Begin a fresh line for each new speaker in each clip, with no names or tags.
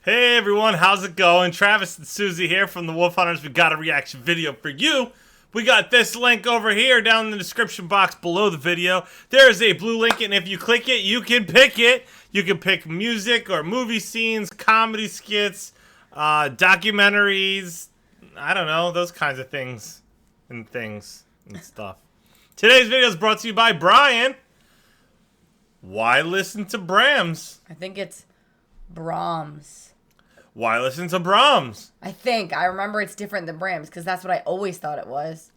Hey everyone, how's it going? Travis and Susie here from the Wolf Hunters. We got a reaction video for you. We got this link over here down in the description box below the video. There is a blue link, and if you click it, you can pick it. You can pick music or movie scenes, comedy skits, documentaries, I don't know, those kinds of things and stuff. Today's video is brought to you by Brian. Why listen to Brahms?
I think it's Brahms.
Why listen to Brahms?
I remember it's different than Brahms because that's what I always thought it was.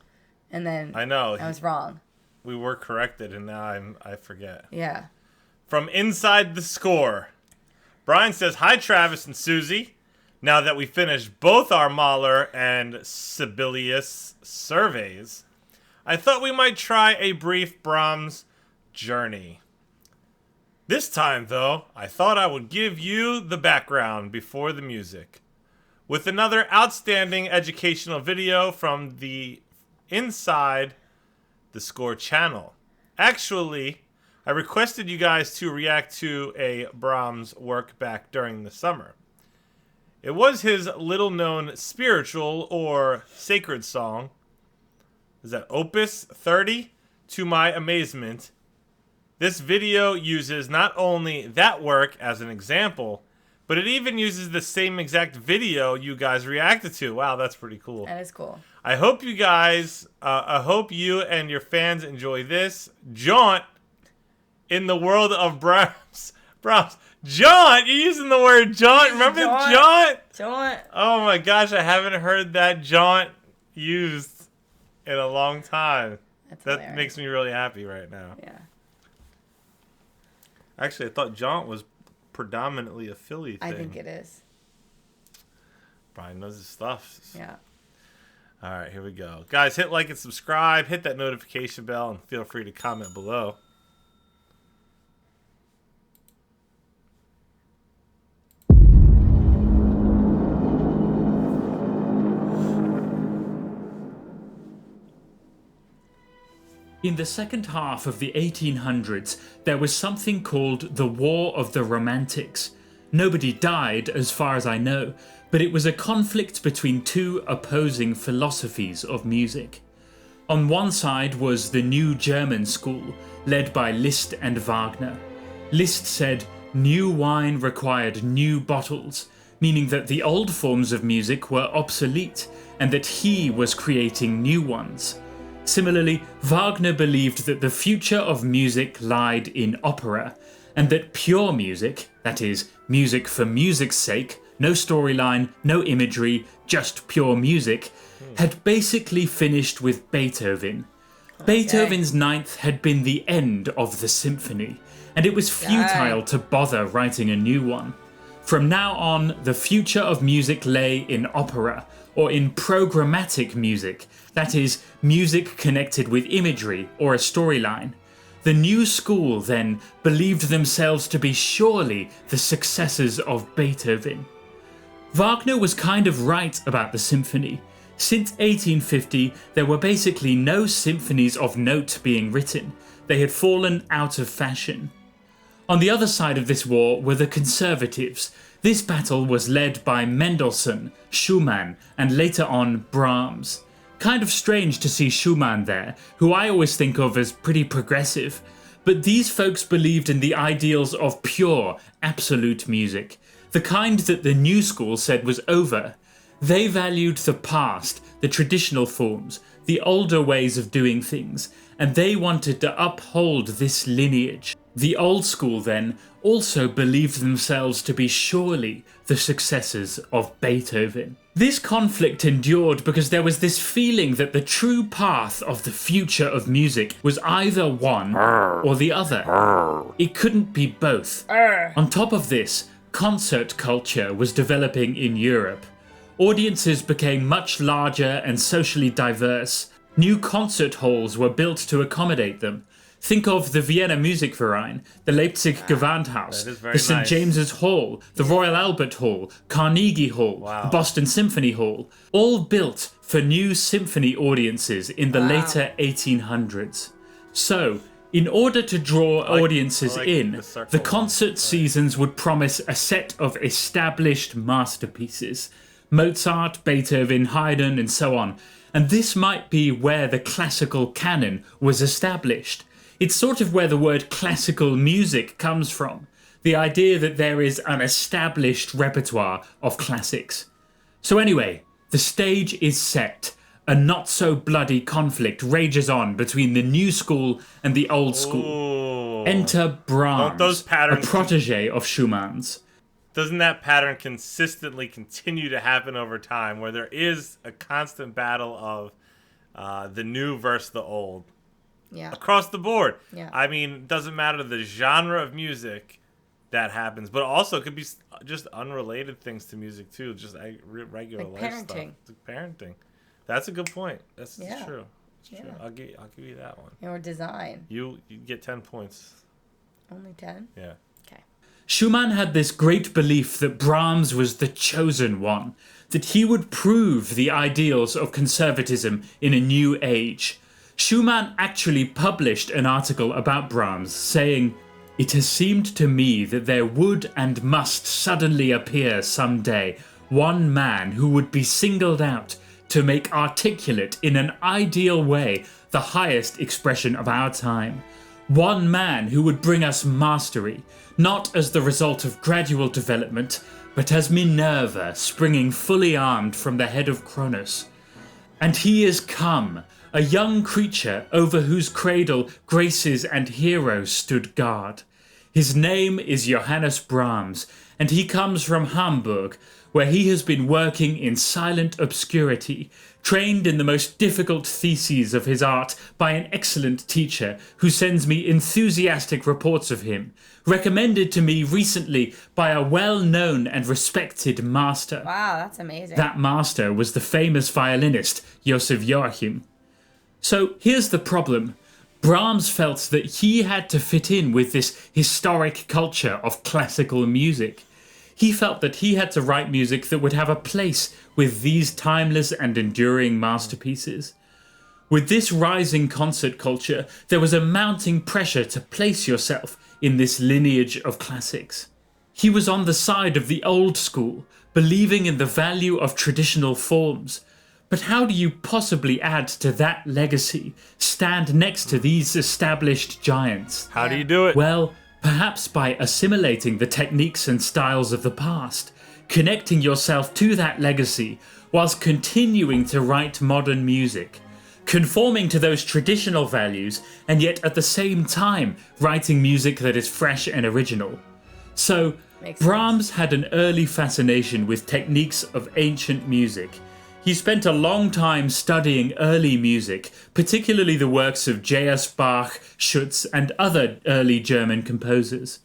And then
I know
I was wrong.
We were corrected, and now I forget.
Yeah.
From inside the score, Brian says, "Hi, Travis and Susie. Now that we finished both our Mahler and Sibelius surveys, I thought we might try a brief Brahms journey. This time, though, I thought I would give you the background before the music, with another outstanding educational video from the Inside the Score channel. Actually, I requested you guys to react to a Brahms work back during the summer. It was his little-known spiritual or sacred song. Is that Opus 30? To my amazement, this video uses not only that work as an example, but it even uses the same exact video you guys reacted to. Wow, that's pretty cool.
That is cool.
I hope you guys, I hope you and your fans enjoy this jaunt in the world of Brahms. Jaunt? You're using the word jaunt. Remember jaunt?
Jaunt.
Oh my gosh, I haven't heard that jaunt used in a long time. That makes me really happy right now.
Yeah.
Actually, I thought jaunt was predominantly a Philly thing.
I think it is.
Brian knows his stuff.
Yeah.
All right, here we go. Guys, hit like and subscribe. Hit that notification bell, and feel free to comment below.
In the second half of the 1800s, there was something called the War of the Romantics. Nobody died, as far as I know, but it was a conflict between two opposing philosophies of music. On one side was the New German School, led by Liszt and Wagner. Liszt said new wine required new bottles, meaning that the old forms of music were obsolete and that he was creating new ones. Similarly, Wagner believed that the future of music lied in opera, and that pure music, that is, music for music's sake, no storyline, no imagery, just pure music, had basically finished with Beethoven. Beethoven's Ninth had been the end of the symphony, and it was futile to bother writing a new one. From now on, the future of music lay in opera, or in programmatic music, that is, music connected with imagery or a storyline. The new school, then, believed themselves to be surely the successors of Beethoven. Wagner was kind of right about the symphony. Since 1850, there were basically no symphonies of note being written. They had fallen out of fashion. On the other side of this war were the conservatives. This battle was led by Mendelssohn, Schumann, and later on Brahms. Kind of strange to see Schumann there, who I always think of as pretty progressive, but these folks believed in the ideals of pure, absolute music, the kind that the new school said was over. They valued the past, the traditional forms, the older ways of doing things, and they wanted to uphold this lineage. The old school, then, also believed themselves to be surely the successors of Beethoven. This conflict endured because there was this feeling that the true path of the future of music was either one or the other. It couldn't be both. On top of this, concert culture was developing in Europe. Audiences became much larger and socially diverse. New concert halls were built to accommodate them. Think of the Vienna Musikverein, the Leipzig Gewandhaus, the St. James's Hall, the Royal Albert Hall, Carnegie Hall, the Boston Symphony Hall, all built for new symphony audiences in the later 1800s. So, In order to draw audiences
I like
in,
the circle
the
one.
concert seasons would promise a set of established masterpieces. Mozart, Beethoven, Haydn, and so on. And this might be where the classical canon was established. It's sort of where the word classical music comes from. The idea that there is an established repertoire of classics. So anyway, the stage is set. A not-so-bloody conflict rages on between the new school and the old school.
Ooh.
Enter Brahms,
Don't those patterns-
a protege of Schumann's.
Doesn't that pattern consistently continue to happen over time, where there is a constant battle of the new versus the old
Yeah.
across the board?
Yeah.
I mean, it doesn't matter the genre of music that happens, but also it could be just unrelated things to music too, just regular
Like
life stuff.
parenting.
It's like parenting. That's a good point. That's
Yeah.
true. It's true.
Yeah.
I'll give you that one.
Or design.
You get 10 points.
Only 10?
Yeah.
Okay.
Schumann had this great belief that Brahms was the chosen one, that he would prove the ideals of conservatism in a new age. Schumann actually published an article about Brahms saying, "It has seemed to me that there would and must suddenly appear some day one man who would be singled out to make articulate in an ideal way the highest expression of our time. One man who would bring us mastery, not as the result of gradual development, but as Minerva springing fully armed from the head of Cronus. And he is come, a young creature over whose cradle graces and heroes stood guard. His name is Johannes Brahms, and he comes from Hamburg, where he has been working in silent obscurity, trained in the most difficult theses of his art by an excellent teacher who sends me enthusiastic reports of him, recommended to me recently by a well-known and respected master."
Wow, that's amazing.
That master was the famous violinist Joseph Joachim. So here's the problem. Brahms felt that he had to fit in with this historic culture of classical music. He felt that he had to write music that would have a place with these timeless and enduring masterpieces. With this rising concert culture, there was a mounting pressure to place yourself in this lineage of classics. He was on the side of the old school, believing in the value of traditional forms. But how do you possibly add to that legacy, stand next to these established giants?
How do you do it?
Well, perhaps by assimilating the techniques and styles of the past, connecting yourself to that legacy whilst continuing to write modern music, conforming to those traditional values and yet at the same time writing music that is fresh and original. So,
Makes
Brahms had an early fascination with techniques of ancient music. He spent a long time studying early music, particularly the works of J.S. Bach, Schütz, and other early German composers.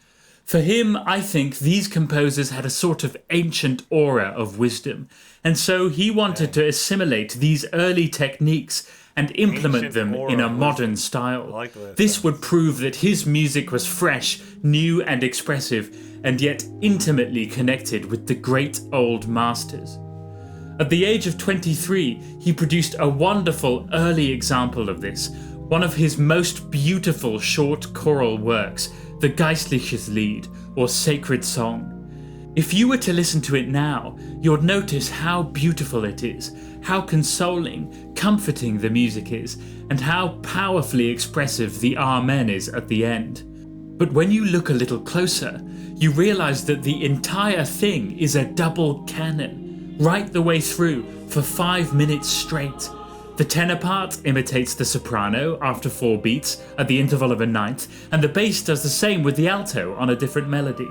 For him, I think these composers had a sort of ancient aura of wisdom, and so he wanted to assimilate these early techniques and implement
Ancient
them
aura
in a
of
modern
wisdom.
style.
I like the way that
This
sounds.
would prove that his music was fresh, new, and expressive, and yet intimately connected with the great old masters. At the age of 23, he produced a wonderful early example of this, one of his most beautiful short choral works, the Geistliches Lied, or Sacred Song. If you were to listen to it now, you'd notice how beautiful it is, how consoling, comforting the music is, and how powerfully expressive the Amen is at the end. But when you look a little closer, you realize that the entire thing is a double canon, right the way through for 5 minutes straight. The tenor part imitates the soprano after 4 beats at the interval of a ninth, and the bass does the same with the alto on a different melody.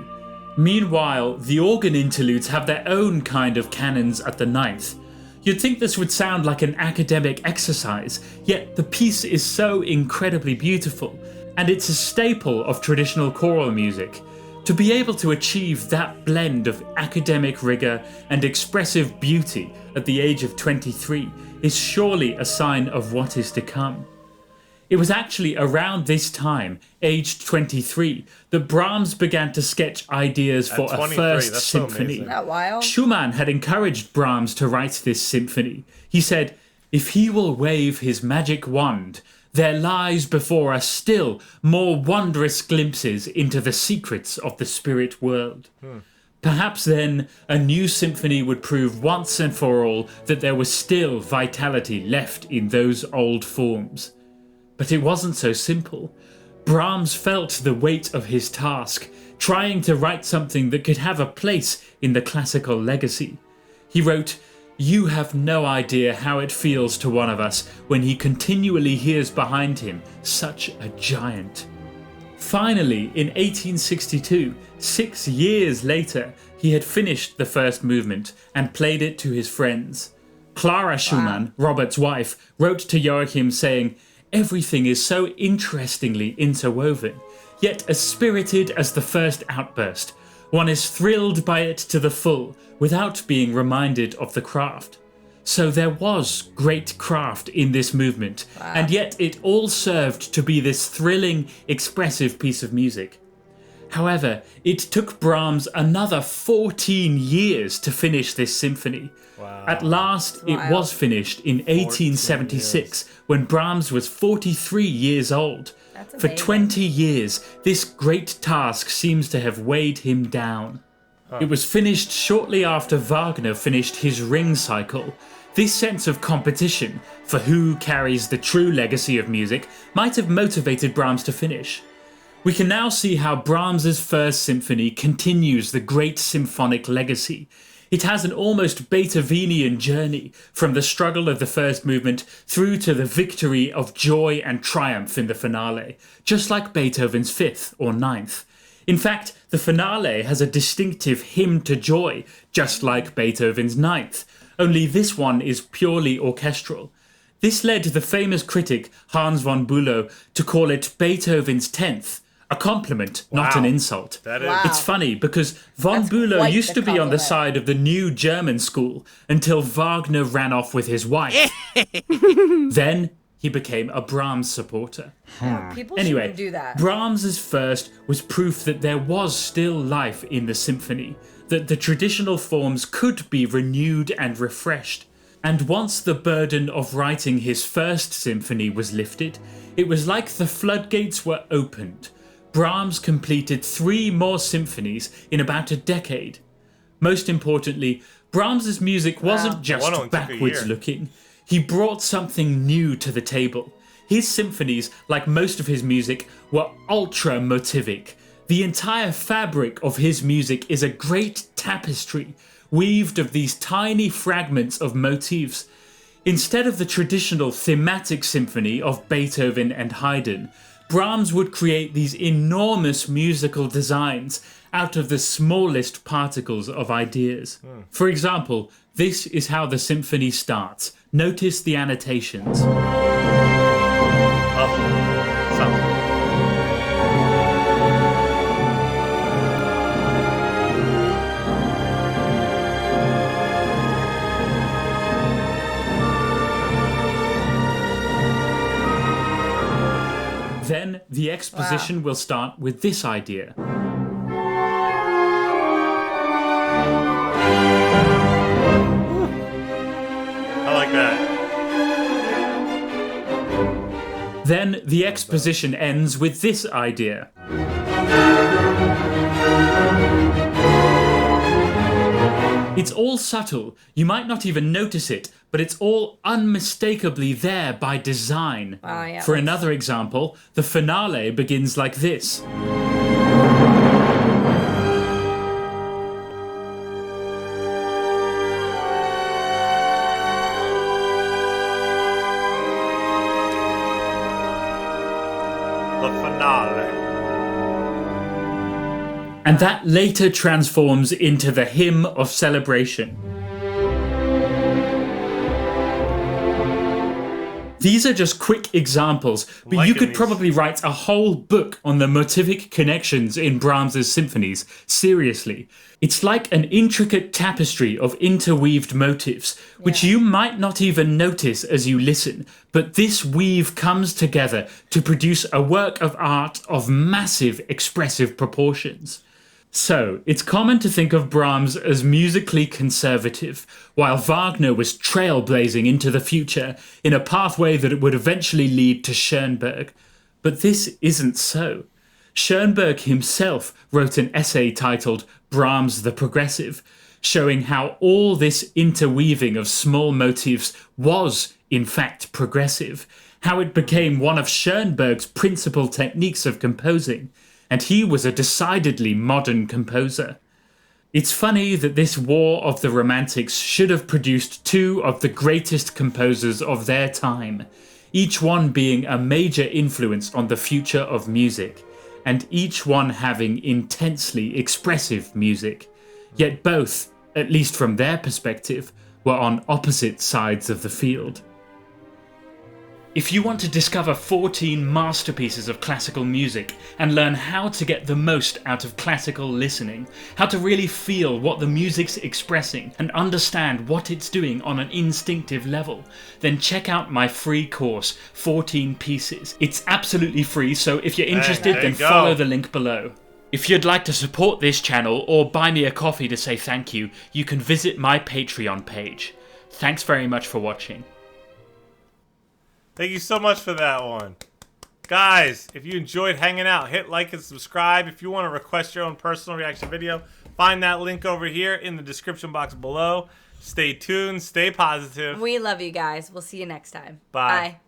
Meanwhile, the organ interludes have their own kind of canons at the ninth. You'd think this would sound like an academic exercise, yet the piece is so incredibly beautiful, and it's a staple of traditional choral music. To be able to achieve that blend of academic rigour and expressive beauty at the age of 23 is surely a sign of what is to come. It was actually around this time, aged 23, that Brahms began to sketch ideas for a
23,
first
that's so
symphony.
amazing.
Isn't that wild?
Schumann had encouraged Brahms to write this symphony. He said, "If he will wave his magic wand, there lies before us still more wondrous glimpses into the secrets of the spirit world. Perhaps then a new symphony would prove once and for all that there was still vitality left in those old forms. But it wasn't so simple. Brahms felt the weight of his task, trying to write something that could have a place in the classical legacy. He wrote, "You have no idea how it feels to one of us when he continually hears behind him such a giant." Finally, in 1862, 6 years later, he had finished the first movement and played it to his friends. Clara Schumann, Robert's wife, wrote to Joachim saying, "Everything is so interestingly interwoven, yet as spirited as the first outburst. One is thrilled by it to the full, without being reminded of the craft." So there was great craft in this movement, and yet it all served to be this thrilling, expressive piece of music. However, it took Brahms another 14 years to finish this symphony. At last, it was finished in 1876, when Brahms was 43 years old. For 20 years, this great task seems to have weighed him down. It was finished shortly after Wagner finished his Ring cycle. This sense of competition for who carries the true legacy of music might have motivated Brahms to finish. We can now see how Brahms's First Symphony continues the great symphonic legacy. It has an almost Beethovenian journey from the struggle of the first movement through to the victory of joy and triumph in the finale, just like Beethoven's Fifth or Ninth. In fact, the finale has a distinctive hymn to joy, just like Beethoven's Ninth, only this one is purely orchestral. This led the famous critic Hans von Bülow to call it Beethoven's Tenth, a compliment, not an insult.
That is.
It's funny because von Bülow used to be on the side of the new German school until Wagner ran off with his wife. Then he became a Brahms supporter.
People
Anyway,
shouldn't do that.
Brahms's First was proof that there was still life in the symphony, that the traditional forms could be renewed and refreshed. And once the burden of writing his First Symphony was lifted, it was like the floodgates were opened. Brahms completed 3 more symphonies in about a decade. Most importantly, Brahms's music wasn't just backwards looking. He brought something new to the table. His symphonies, like most of his music, were ultra motivic. The entire fabric of his music is a great tapestry, weaved of these tiny fragments of motifs. Instead of the traditional thematic symphony of Beethoven and Haydn, Brahms would create these enormous musical designs out of the smallest particles of ideas. For example, this is how the symphony starts. Notice the annotations. Then the exposition will start with this idea.
I like that.
Then the exposition ends with this idea. It's all subtle, you might not even notice it, but it's all unmistakably there by design. For another example, the finale begins like this.
The finale.
And that later transforms into the hymn of celebration. These are just quick examples, but you could probably write a whole book on the motivic connections in Brahms's symphonies. Seriously. It's like an intricate tapestry of interweaved motifs, which you might not even notice as you listen, but this weave comes together to produce a work of art of massive expressive proportions. So, it's common to think of Brahms as musically conservative, while Wagner was trailblazing into the future in a pathway that would eventually lead to Schoenberg. But this isn't so. Schoenberg himself wrote an essay titled Brahms the Progressive, showing how all this interweaving of small motifs was, in fact, progressive, how it became one of Schoenberg's principal techniques of composing, and he was a decidedly modern composer. It's funny that this war of the Romantics should have produced two of the greatest composers of their time, each one being a major influence on the future of music, and each one having intensely expressive music. Yet both, at least from their perspective, were on opposite sides of the field. If you want to discover 14 masterpieces of classical music and learn how to get the most out of classical listening, how to really feel what the music's expressing and understand what it's doing on an instinctive level, then check out my free course, 14 Pieces. It's absolutely free, so if you're interested, then follow the link below. If you'd like to support this channel or buy me a coffee to say thank you, you can visit my Patreon page. Thanks very much for watching.
Thank you so much for that one. Guys, if you enjoyed hanging out, hit like and subscribe. If you want to request your own personal reaction video, find that link over here in the description box below. Stay tuned. Stay positive.
We love you guys. We'll see you next time.
Bye.
Bye.